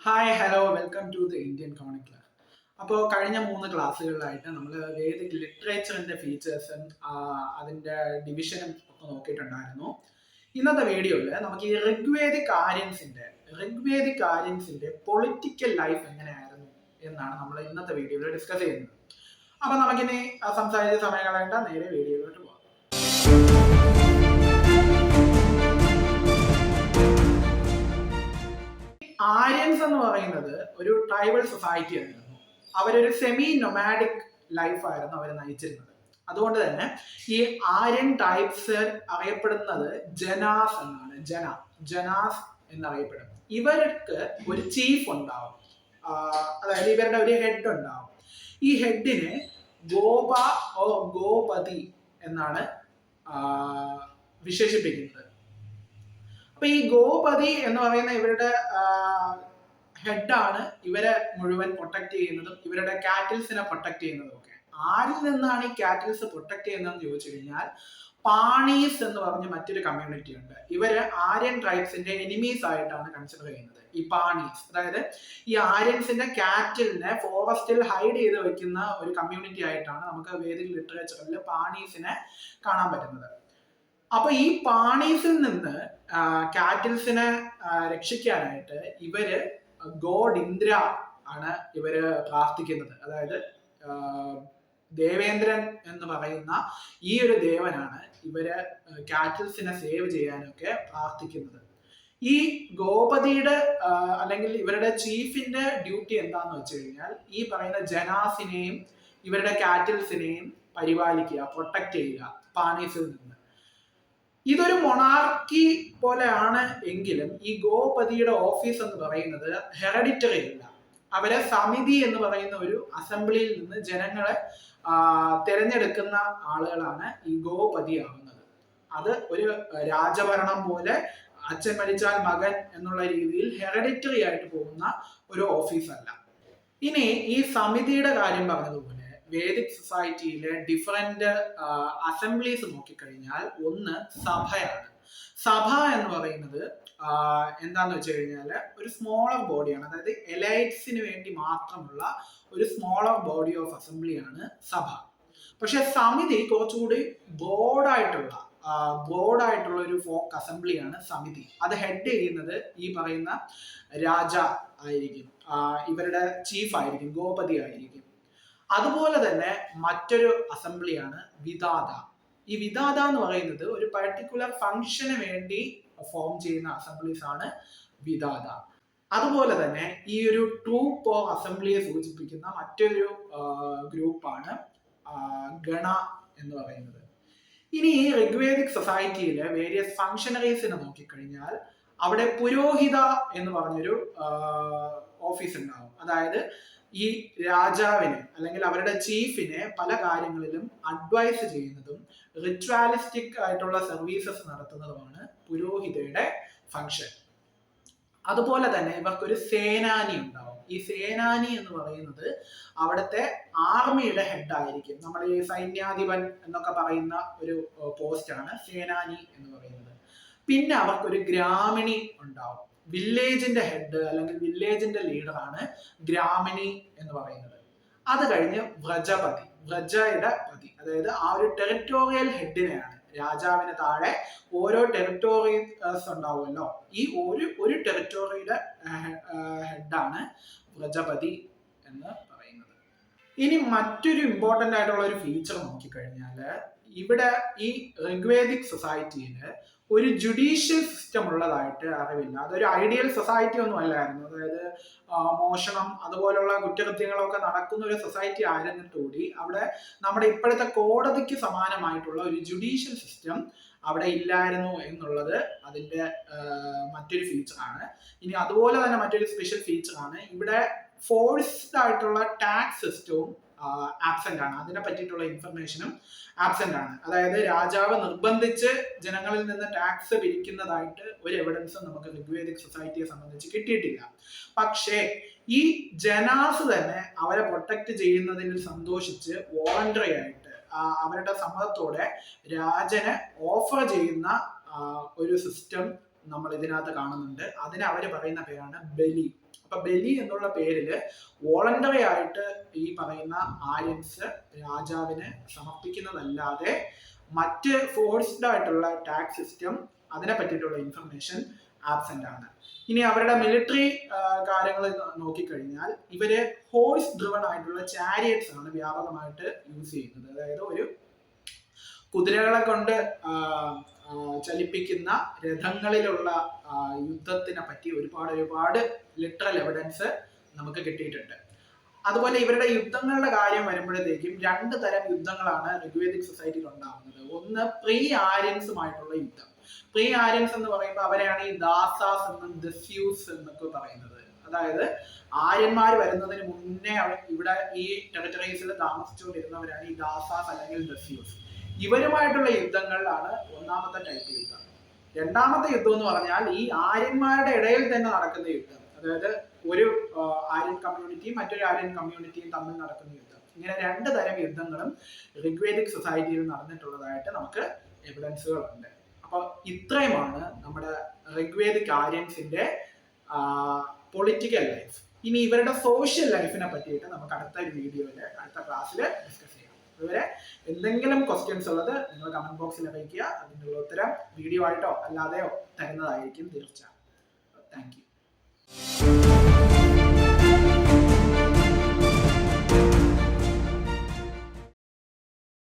Hi hello welcome to the Indian chronicler. അപ്പോൾ കഴിഞ്ഞ 3 ക്ലാസ്സുകളിലായിട്ട് നമ്മൾ വേദിക് ലിറ്ററേച്ചറിന്റെ ഫീച്ചേഴ്സും അതിന്റെ ഡിവിഷനും ഒക്കെ നോക്കിയിട്ടുണ്ടായിരുന്നു. ഇന്നത്തെ വീഡിയോയിൽ നമുക്ക് ഈ ഋഗ്വേദിക് ആര്യൻസിന്റെ പൊളിറ്റിക്കൽ ലൈഫ് എങ്ങനെയായിരുന്നു എന്നാണ് നമ്മൾ ഇന്നത്തെ വീഡിയോയിൽ ഡിസ്കസ് ചെയ്യുന്നത്. അപ്പൊ നമുക്കിനി സംസാരിച്ച സമയം കളയേണ്ട നേരെ വീഡിയോയിലോട്ട് പോകാം. ആര്യൻസ് എന്ന് പറയുന്നത് ഒരു ട്രൈബൽ സൊസൈറ്റി ആയിരുന്നു. അവരൊരു സെമി നൊമാഡിക് ലൈഫായിരുന്നു അവർ നയിച്ചിരുന്നത്. അതുകൊണ്ട് തന്നെ ഈ ആര്യൻ ടൈപ്സ് അറിയപ്പെടുന്നത് ജനാസ് എന്നാണ്. ജനാസ് എന്നറിയപ്പെടും. ഇവർക്ക് ഒരു ചീഫ് ഉണ്ടാവും, അതായത് ഇവരുടെ ഒരു ഹെഡ് ഉണ്ടാവും. ഈ ഹെഡിനെ ഗോപ ഓ ഗോപതി എന്നാണ് വിശേഷിപ്പിക്കുന്നത്. അപ്പൊ ഈ ഗോപതി എന്ന് പറയുന്ന ഇവരുടെ ഹെഡാണ് ഇവരെ മുഴുവൻ പ്രൊട്ടക്ട് ചെയ്യുന്നതും ഇവരുടെ കാറ്റിൽസിനെ പ്രൊട്ടക്ട് ചെയ്യുന്നതും ഒക്കെ. ആരിൽ നിന്നാണ് ഈ കാറ്റിൽസ് പ്രൊട്ടക്ട് ചെയ്യുന്നതെന്ന് ചോദിച്ചു കഴിഞ്ഞാൽ പാണീസ് എന്ന് പറഞ്ഞ മറ്റൊരു കമ്മ്യൂണിറ്റി ഉണ്ട്. ഇവര് ആര്യൻ ട്രൈബ്സിന്റെ എനിമീസ് ആയിട്ടാണ് കൺസിഡർ ചെയ്യുന്നത്. ഈ പാണീസ്, അതായത് ഈ ആര്യൻസിന്റെ കാറ്റിലിനെ ഫോറസ്റ്റിൽ ഹൈഡ് ചെയ്ത് വെക്കുന്ന ഒരു കമ്മ്യൂണിറ്റി ആയിട്ടാണ് നമുക്ക് വേദിക് ലിറ്ററേച്ചറിൽ പാണീസിനെ കാണാൻ പറ്റുന്നത്. അപ്പൊ ഈ പാണീസിൽ നിന്ന് കാറ്റിൽസിനെ രക്ഷിക്കാനായിട്ട് ഇവര് ഗോഡ് ഇന്ദ്ര ആണ് ഇവര് പ്രാർത്ഥിക്കുന്നത്. അതായത് ദേവേന്ദ്രൻ എന്ന് പറയുന്ന ഈ ഒരു ദേവനാണ് ഇവര് കാറ്റിൽസിനെ സേവ് ചെയ്യാനൊക്കെ പ്രാർത്ഥിക്കുന്നത്. ഈ ഗോപതിയുടെ അല്ലെങ്കിൽ ഇവരുടെ ചീഫിന്റെ ഡ്യൂട്ടി എന്താന്ന് വെച്ച് കഴിഞ്ഞാൽ ഈ പറയുന്ന ജനാസിനെയും ഇവരുടെ കാറ്റിൽസിനെയും പരിപാലിക്കുക, പ്രൊട്ടക്ട് ചെയ്യുക പാണീസിൽ നിന്ന്. ഇതൊരു മൊണാർക്കി പോലെയാണ് എങ്കിലും ഈ ഗോപതിയുടെ ഓഫീസ് എന്ന് പറയുന്നത് ഹെറിഡിറ്ററി അല്ല. അവരെ സമിതി എന്ന് പറയുന്ന ഒരു അസംബ്ലിയിൽ നിന്ന് ജനങ്ങളെ തിരഞ്ഞെടുക്കുന്ന ആളുകളാണ് ഈ ഗോപതി ആവുന്നത്. അത് ഒരു രാജഭരണം പോലെ അച്ഛൻ മരിച്ചാൽ മകൻ എന്നുള്ള രീതിയിൽ ഹെറിഡിറ്ററി ആയിട്ട് പോകുന്ന ഒരു ഓഫീസ് അല്ല. ഇനി ഈ സമിതിയുടെ കാര്യം പറഞ്ഞതുപോലെ വേദിക് സൊസൈറ്റിയിലെ ഡിഫറെന്റ് അസംബ്ലീസ് നോക്കിക്കഴിഞ്ഞാൽ ഒന്ന് സഭയാണ്. സഭ എന്ന് പറയുന്നത് എന്താന്ന് വെച്ച് കഴിഞ്ഞാല് ഒരു സ്മോളർ ബോഡിയാണ്. അതായത് എലൈറ്റ്സിന് വേണ്ടി മാത്രമുള്ള ഒരു സ്മോളർ ബോഡി ഓഫ് അസംബ്ലിയാണ് സഭ. പക്ഷെ സമിതി കുറച്ചുകൂടി ബ്രോഡായിട്ടുള്ള ഒരു ഫോക്ക് അസംബ്ലിയാണ് സമിതി. അത് ഹെഡ് ചെയ്യുന്നത് ഈ പറയുന്ന രാജ ആയിരിക്കും, ഇവരുടെ ചീഫ് ആയിരിക്കും, ഗോപതി ആയിരിക്കും. അതുപോലെ തന്നെ മറ്റൊരു അസംബ്ലിയാണ് വിദാത. ഈ വിദാത എന്ന് പറയുന്നത് ഒരു പർട്ടിക്കുലർ ഫംഗ്ഷന് വേണ്ടി ഫോം ചെയ്യുന്ന അസംബ്ലീസ് ആണ് വിദാത. അതുപോലെ തന്നെ ഈ ഒരു ട്രൂപ്പ് ഓഫ് അസംബ്ലിയെ സൂചിപ്പിക്കുന്ന മറ്റൊരു ഗ്രൂപ്പാണ് ഗണ എന്ന് പറയുന്നത്. ഇനി ഈ ഋഗ്വേദിക് സൊസൈറ്റിയിലെ വേരിയസ് ഫംഗ്ഷനറീസിനെ നോക്കിക്കഴിഞ്ഞാൽ അവിടെ പുരോഹിത എന്ന് പറഞ്ഞൊരു ഓഫീസ് ഉണ്ടാവും. അതായത് ഈ രാജാവിനെ അല്ലെങ്കിൽ അവരുടെ ചീഫിനെ പല കാര്യങ്ങളിലും അഡ്വൈസ് ചെയ്യുന്നതും റിച്വാലിസ്റ്റിക് ആയിട്ടുള്ള സർവീസസ് നടത്തുന്നതുമാണ് പുരോഹിതയുടെ ഫംഗ്ഷൻ. അതുപോലെ തന്നെ ഇവർക്കൊരു സേനാനി ഉണ്ടാവും. ഈ സേനാനി എന്ന് പറയുന്നത് അവിടുത്തെ ആർമിയുടെ ഹെഡ് ആയിരിക്കും. നമ്മൾ ഈ സൈന്യാധിപൻ എന്നൊക്കെ പറയുന്ന ഒരു പോസ്റ്റാണ് സേനാനി എന്ന് പറയുന്നത്. പിന്നെ അവർക്കൊരു ഗ്രാമിണി ഉണ്ടാവും. വില്ലേജിന്റെ ഹെഡ് അല്ലെങ്കിൽ വില്ലേജിന്റെ ലീഡറാണ് ഗ്രാമിണി എന്ന് പറയുന്നത്. അത് കഴിഞ്ഞ് വ്രജയുടെ പതി, അതായത് ആ ഒരു ടെറിറ്റോറിയൽ ഹെഡിനെയാണ്, രാജാവിന് താഴെ ഓരോ ടെറിറ്റോറിയൽസ് ഉണ്ടാവുമല്ലോ, ഈ ഒരു ടെറിറ്റോറിയുടെ ഹെഡാണ് വ്രജപതി എന്ന് പറയുന്നത്. ഇനി മറ്റൊരു ഇമ്പോർട്ടൻ്റ് ആയിട്ടുള്ള ഒരു ഫീച്ചർ നോക്കിക്കഴിഞ്ഞാൽ ഇവിടെ ഈ ഋഗ്വേദിക് സൊസൈറ്റിയിൽ ഒരു ജുഡീഷ്യൽ സിസ്റ്റം ഉള്ളതായിട്ട് അറിവില്ല. അതൊരു ഐഡിയൽ സൊസൈറ്റി ഒന്നും അല്ലായിരുന്നു. അതായത് മോഷണം അതുപോലുള്ള കുറ്റകൃത്യങ്ങളൊക്കെ നടക്കുന്ന ഒരു സൊസൈറ്റി ആയിരുന്നിട്ട് കൂടി അവിടെ നമ്മുടെ ഇപ്പോഴത്തെ കോടതിക്ക് സമാനമായിട്ടുള്ള ഒരു ജുഡീഷ്യൽ സിസ്റ്റം അവിടെ ഇല്ലായിരുന്നു എന്നുള്ളത് അതിന്റെ മറ്റൊരു ഫീച്ചറാണ്. ഇനി അതുപോലെ തന്നെ മറ്റൊരു സ്പെഷ്യൽ ഫീച്ചറാണ് ഇവിടെ ഫോഴ്സ്ഡ് ആയിട്ടുള്ള ടാക്സ് സിസ്റ്റവും ആബ്സെന്റ് ആണ്. അതിനെ പറ്റിയിട്ടുള്ള ഇൻഫർമേഷനും ആബ്സെന്റ് ആണ്. അതായത് രാജാവ് നിർബന്ധിച്ച് ജനങ്ങളിൽ നിന്ന് ടാക്സ് പിരിക്കുന്നതായിട്ട് ഒരു എവിഡൻസും നമുക്ക് ഋഗ്വേദിക് സൊസൈറ്റിയെ സംബന്ധിച്ച് കിട്ടിയിട്ടില്ല. പക്ഷേ ഈ ജനാസ് തന്നെ അവരെ പ്രൊട്ടക്ട് ചെയ്യുന്നതിൽ സന്തോഷിച്ച് വോളണ്ടറി ആയിട്ട് അവരുടെ സമ്മതത്തോടെ രാജനെ ഓഫർ ചെയ്യുന്ന ഒരു സിസ്റ്റം നമ്മൾ ഇതിനകത്ത് കാണുന്നുണ്ട്. അതിന് അവർ പറയുന്ന പേരാണ് ബലി. അപ്പൊ ബലി എന്നുള്ള പേരില് വോളണ്ടറി ആയിട്ട് ഈ പറയുന്ന ആര്യൻസ് രാജാവിന് സമർപ്പിക്കുന്നതല്ലാതെ മറ്റ് ഫോഴ്സ്ഡ് ആയിട്ടുള്ള ടാക്സ് സിസ്റ്റം അതിനെ പറ്റിയിട്ടുള്ള ഇൻഫർമേഷൻ ആബ്സെന്റ് ആണ്. ഇനി അവരുടെ മിലിറ്ററി കാര്യങ്ങൾ നോക്കിക്കഴിഞ്ഞാൽ ഇവര് ഹോഴ്സ് ഡ്രിവൺ ആയിട്ടുള്ള ചാരിയറ്റ്സ് ആണ് വ്യാപകമായിട്ട് യൂസ് ചെയ്യുന്നത്. അതായത് ഒരു കുതിരകളെ കൊണ്ട് ചലിപ്പിക്കുന്ന രഥങ്ങളിലുള്ള യുദ്ധത്തിനെ പറ്റി ഒരുപാട് ലിറ്ററൽ എവിഡൻസ് നമുക്ക് കിട്ടിയിട്ടുണ്ട്. അതുപോലെ ഇവരുടെ യുദ്ധങ്ങളുടെ കാര്യം വരുമ്പോഴത്തേക്കും 2 തരം യുദ്ധങ്ങളാണ് ഋഗ്വേദിക് സൊസൈറ്റിയിൽ ഉണ്ടാകുന്നത്. ഒന്ന് പ്രീ ആര്യൻസുമായിട്ടുള്ള യുദ്ധം. പ്രീ ആര്യൻസ് എന്ന് പറയുമ്പോൾ അവരെയാണ് ഈ ദാസാസ് എന്നും ദസ്യൂസ് എന്നൊക്കെ പറയുന്നത്. അതായത് ആര്യന്മാർ വരുന്നതിന് മുന്നേ ഇവിടെ ഈ ടെറിട്ടറീസിൽ താമസിച്ചുകൊണ്ടിരുന്നവരാണ് ഈ ദാസാസ് അല്ലെങ്കിൽ ദസ്യൂസ്. ഇവരുമായിട്ടുള്ള യുദ്ധങ്ങളിലാണ് ഒന്നാമത്തെ ടൈപ്പ് യുദ്ധം. രണ്ടാമത്തെ യുദ്ധം എന്ന് പറഞ്ഞാൽ ഈ ആര്യന്മാരുടെ ഇടയിൽ തന്നെ നടക്കുന്ന യുദ്ധം. അതായത് ഒരു ആര്യൻ കമ്മ്യൂണിറ്റിയും മറ്റൊരു ആര്യൻ കമ്മ്യൂണിറ്റിയും തമ്മിൽ നടക്കുന്ന യുദ്ധം. ഇങ്ങനെ 2 തരം യുദ്ധങ്ങളും ഋഗ്വേദിക് സൊസൈറ്റിയിൽ നടന്നിട്ടുള്ളതായിട്ട് നമുക്ക് എവിഡൻസുകളുണ്ട്. അപ്പൊ ഇത്രയുമാണ് നമ്മുടെ ഋഗ്വേദിക് ആര്യൻസിന്റെ പൊളിറ്റിക്കൽ ലൈഫ്. ഇനി ഇവരുടെ സോഷ്യൽ ലൈഫിനെ പറ്റിയിട്ട് നമുക്ക് അടുത്ത ക്ലാസ്സിൽ ഡിസ്കസ് ചെയ്യാം. അതുവരെ എന്തെങ്കിലും ക്വസ്റ്റ്യൻസ് ഉള്ളത് നിങ്ങൾ കമന്റ് ബോക്സിൽ അറിയിക്കുക. അതിനുള്ള ഉത്തരം വീഡിയോ ആയിട്ടോ അല്ലാതെയോ തരുന്നതായിരിക്കും തീർച്ച. Thank you.